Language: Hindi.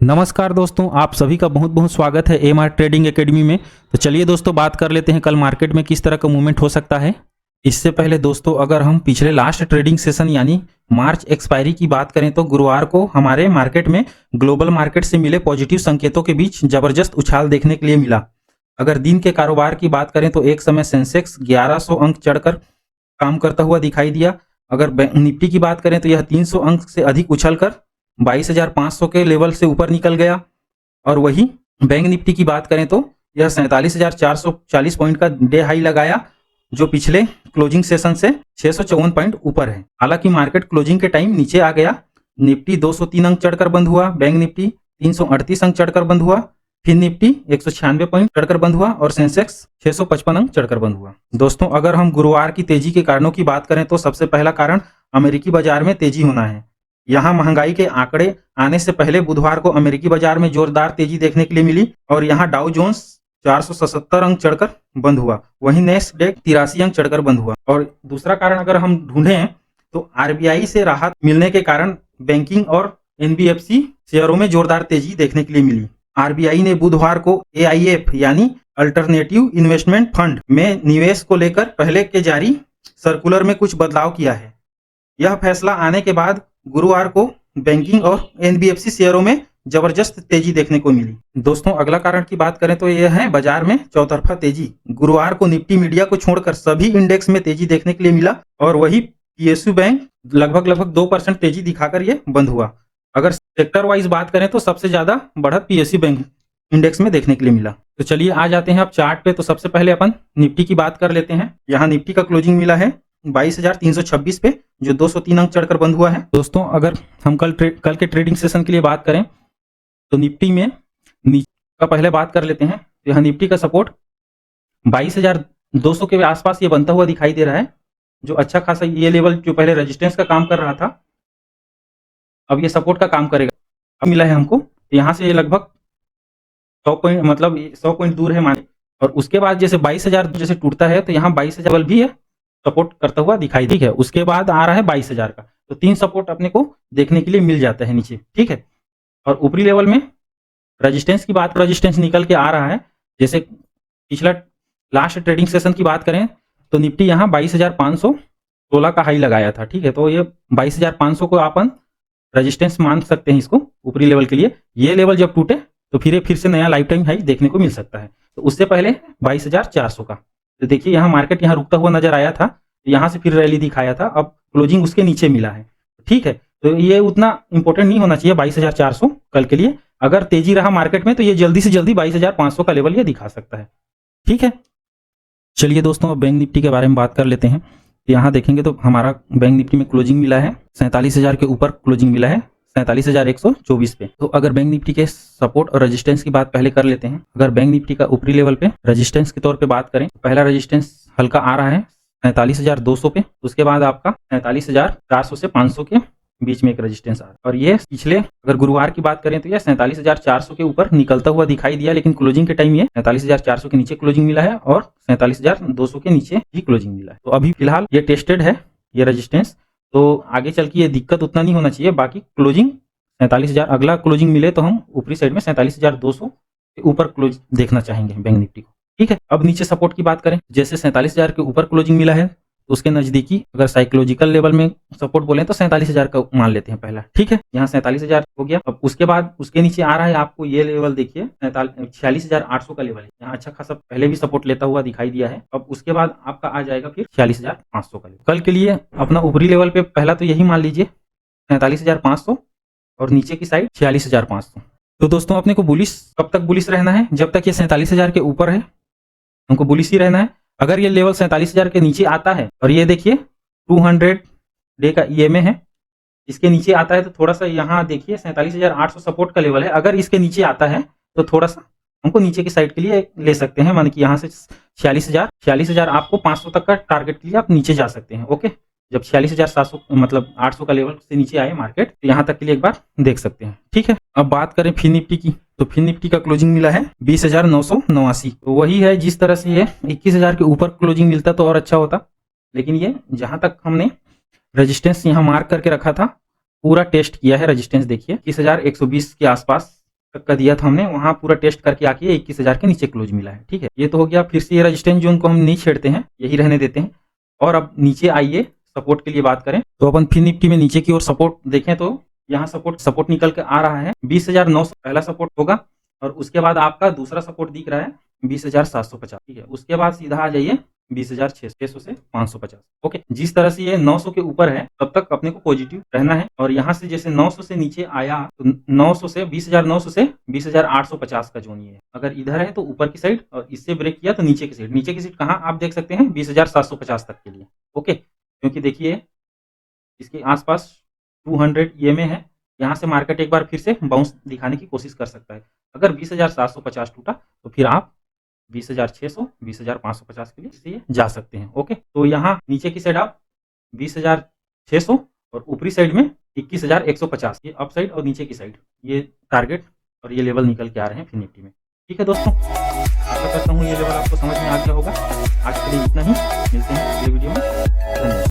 नमस्कार दोस्तों, आप सभी का बहुत बहुत स्वागत है एमआर ट्रेडिंग एकेडमी में। तो चलिए दोस्तों, बात कर लेते हैं कल मार्केट में किस तरह का मूवमेंट हो सकता है। इससे पहले दोस्तों, अगर हम पिछले लास्ट ट्रेडिंग सेशन यानी मार्च एक्सपायरी की बात करें तो गुरुवार को हमारे मार्केट में ग्लोबल मार्केट से मिले पॉजिटिव संकेतों के बीच जबरदस्त उछाल देखने के लिए मिला। अगर दिन के कारोबार की बात करें तो एक समय सेंसेक्स 1100 अंक चढ़कर काम करता हुआ दिखाई दिया। अगर निफ्टी की बात करें तो यह 300 अंक से अधिक उछलकर 22,500 के लेवल से ऊपर निकल गया। और वही बैंक निफ्टी की बात करें तो यह 47,440 पॉइंट का डे हाई लगाया, जो पिछले क्लोजिंग सेशन से 654 पॉइंट ऊपर है। हालांकि मार्केट क्लोजिंग के टाइम नीचे आ गया। निफ्टी 203 अंक चढ़कर बंद हुआ, बैंक निफ्टी 338 अंक चढ़कर बंद हुआ, फिर निफ्टी 196 पॉइंट चढ़कर बंद हुआ और सेंसेक्स 655 अंक चढ़कर बंद हुआ। दोस्तों, अगर हम गुरुवार की तेजी के कारणों की बात करें तो सबसे पहला कारण अमेरिकी बाजार में तेजी होना है। यहाँ महंगाई के आंकड़े आने से पहले बुधवार को अमेरिकी बाजार में जोरदार तेजी देखने के लिए मिली और यहाँ डाउ जोन्स 477 अंक चढ़कर बंद हुआ, वहीं नेस्डेक 83 अंक चढ़कर बंद हुआ। और दूसरा कारण अगर हम ढूंढें तो आरबीआई से राहत मिलने के कारण बैंकिंग और एनबीएफसी शेयरों में जोरदार तेजी देखने के लिए मिली। आरबीआई ने बुधवार को एआईएफ यानी अल्टरनेटिव इन्वेस्टमेंट फंड में निवेश को लेकर पहले के जारी सर्कुलर में कुछ बदलाव किया है। यह फैसला आने के बाद गुरुवार को बैंकिंग और एनबीएफसी शेयरों में जबरदस्त तेजी देखने को मिली। दोस्तों, अगला कारण की बात करें तो यह है बाजार में चौतरफा तेजी। गुरुवार को निफ्टी मीडिया को छोड़कर सभी इंडेक्स में तेजी देखने के लिए मिला और वही पीएसयू बैंक लगभग 2% तेजी दिखाकर ये बंद हुआ। अगर सेक्टर वाइज बात करें तो सबसे ज्यादा बढ़त पीएसयू बैंक इंडेक्स में देखने के लिए मिला। तो चलिए आ जाते हैं अब चार्ट पे। तो सबसे पहले अपन निफ्टी की बात कर लेते हैं। यहाँ निफ्टी का क्लोजिंग मिला है 22,326 पे, जो 203 अंक चढ़कर बंद हुआ है। दोस्तों, अगर हम कल के ट्रेडिंग सेशन के लिए बात करें तो निफ्टी में नीचे का पहले बात कर लेते हैं। तो यहाँ निफ्टी का सपोर्ट 22,200 के आसपास ये बनता हुआ दिखाई दे रहा है, जो अच्छा खासा ये लेवल जो पहले रेजिस्टेंस का काम कर रहा था, अब ये सपोर्ट का काम करेगा। अब मिला है हमको यहाँ से ये लगभग 100 पॉइंट मतलब 100 पॉइंट दूर है माने। और उसके बाद जैसे 22,000 जैसे टूटता है तो यहाँ 22,000 भी है सपोर्ट करता हुआ दिखाई, ठीक है। उसके बाद आ रहा है 22,000 का, तो 3 सपोर्ट अपने को देखने के लिए मिल जाता है नीचे, ठीक है। और ऊपरी लेवल में रेजिस्टेंस की बात, रेजिस्टेंस निकल के आ रहा है। जैसे पिछला लास्ट ट्रेडिंग सेशन की बात करें तो निफ्टी यहाँ 22,516 का हाई लगाया था, ठीक है। तो ये 22,500 को अपन रेजिस्टेंस मान सकते हैं इसको ऊपरी लेवल के लिए। ये लेवल जब टूटे तो फिर से नया लाइफ टाइम हाई देखने को मिल सकता है। तो उससे पहले 22,400 का, तो देखिए यहाँ मार्केट यहाँ रुकता हुआ नजर आया था, यहाँ से फिर रैली दिखाया था, अब क्लोजिंग उसके नीचे मिला है, ठीक है। तो ये उतना इंपॉर्टेंट नहीं होना चाहिए 22,400 कल के लिए। अगर तेजी रहा मार्केट में तो ये जल्दी से जल्दी 22,500 का लेवल ये दिखा सकता है, ठीक है। चलिए दोस्तों, अब बैंक निफ्टी के बारे में बात कर लेते हैं। यहाँ देखेंगे तो हमारा बैंक निफ्टी में क्लोजिंग मिला है 47,000 के ऊपर क्लोजिंग मिला है 47,124 पे। तो अगर बैंक निफ्टी के सपोर्ट और रेजिस्टेंस की बात पहले कर लेते हैं। अगर बैंक निफ्टी का ऊपरी लेवल पे रेजिस्टेंस के तौर पे बात करें, पहला रेजिस्टेंस हल्का आ रहा है 47,200 पे, उसके बाद आपका 47,400 से 500 के बीच में एक रेजिस्टेंस आ रहा है। और ये पिछले अगर गुरुवार की बात करें तो यह 47,400 के ऊपर निकलता हुआ दिखाई दिया, लेकिन क्लोजिंग के टाइम ये 47,400 के नीचे क्लोजिंग मिला है और 47,200 के नीचे ही क्लोजिंग मिला है। तो अभी फिलहाल ये टेस्टेड है ये रेजिस्टेंस, तो आगे चल के ये दिक्कत उतना नहीं होना चाहिए। बाकी क्लोजिंग 47,000 अगला क्लोजिंग मिले तो हम ऊपरी साइड में 47,200 के ऊपर क्लोज देखना चाहेंगे बैंक निफ्टी को, ठीक है। अब नीचे सपोर्ट की बात करें, जैसे 47,000 के ऊपर क्लोजिंग मिला है तो उसके नजदीकी अगर साइकोलॉजिकल लेवल में सपोर्ट बोले तो 47,000 का मान लेते हैं पहला, ठीक है। यहाँ 47,000 हो गया। अब उसके बाद उसके नीचे आ रहा है आपको ये लेवल, देखिए 46,800 का लेवल है। यहाँ अच्छा खासा पहले भी सपोर्ट लेता हुआ दिखाई दिया है। अब उसके बाद आपका आ जाएगा फिर 46,500 का लेवल। कल के लिए अपना ऊपरी लेवल पे पहला तो यही मान लीजिए 47,500 और नीचे की साइड 46,500। तो दोस्तों, अपने को बुलिश कब तक बुलिश रहना है? जब तक ये 47,000 के ऊपर है हमको बुलिश ही रहना है। अगर ये लेवल 47,000 के नीचे आता है और ये देखिए 200 डे का ईएमए है, इसके नीचे आता है तो थोड़ा सा यहाँ देखिए 47,800 सपोर्ट का लेवल है। अगर इसके नीचे आता है तो थोड़ा सा हमको नीचे की साइड के लिए ले सकते हैं, मान कि यहाँ से 46,000 आपको 500 तक का टारगेट के लिए आप नीचे जा सकते हैं, ओके। जब 46,700 मतलब 800 का लेवल से नीचे आए मार्केट तो यहाँ तक के लिए एक बार देख सकते हैं, ठीक है। अब बात करें फिर निफ्टी की, तो फिर निफ्टी का क्लोजिंग मिला है 20,989। तो वही है, जिस तरह से ये 21,000 के ऊपर क्लोजिंग मिलता तो और अच्छा होता, लेकिन ये जहां तक हमने रेजिस्टेंस यहाँ मार्क करके रखा था पूरा टेस्ट किया है रेजिस्टेंस, देखिए 21,120 के आसपास तक का दिया था हमने, वहाँ पूरा टेस्ट करके आके 21,000 के नीचे क्लोज मिला है। ठीक है, ये तो हो गया। फिर से ये रेजिस्टेंस जोन को हम नहीं छेड़ते हैं, यही रहने देते हैं। और अब नीचे आइए, सपोर्ट के लिए बात करें तो अपन फिर निफ्टी में नीचे की ओर सपोर्ट देखें तो यहाँ सपोर्ट निकल के आ रहा है 20,900 पहला सपोर्ट होगा, और उसके बाद आपका दूसरा सपोर्ट दिख रहा है 20,750। ठीक है, उसके बाद सीधा आ जाइए 20,600 से 550। ओके, जिस तरह से ये 900 के ऊपर है तब तक अपने को पॉजिटिव रहना है, और यहाँ से जैसे 900 से नीचे आया तो 900 से 20,900 से 20,850 का जोन ये है। अगर इधर है तो ऊपर की साइड, और इससे ब्रेक किया तो नीचे की साइड। नीचे की साइड कहाँ आप देख सकते हैं 20,750 तक के लिए। ओके, क्योंकि देखिए इसके आसपास 200 ईएमए है, यहाँ से मार्केट एक बार फिर से बाउंस दिखाने की कोशिश कर सकता है। अगर 20,750 टूटा तो फिर आप 20,600 20,550 के लिए इससे जा सकते हैं। ओके, तो यहाँ नीचे की साइड आप 20,600 और ऊपरी साइड में 21,150, ये अप साइड और नीचे की साइड ये टारगेट और ये लेवल निकल के आ रहे हैं फिर निफ्टी में। ठीक है दोस्तों, आशा करता हूँ ये लेवल आपको समझ में आ गया होगा। आज के लिए इतना ही, मिलते हैं अगले वीडियो में। धन्यवाद।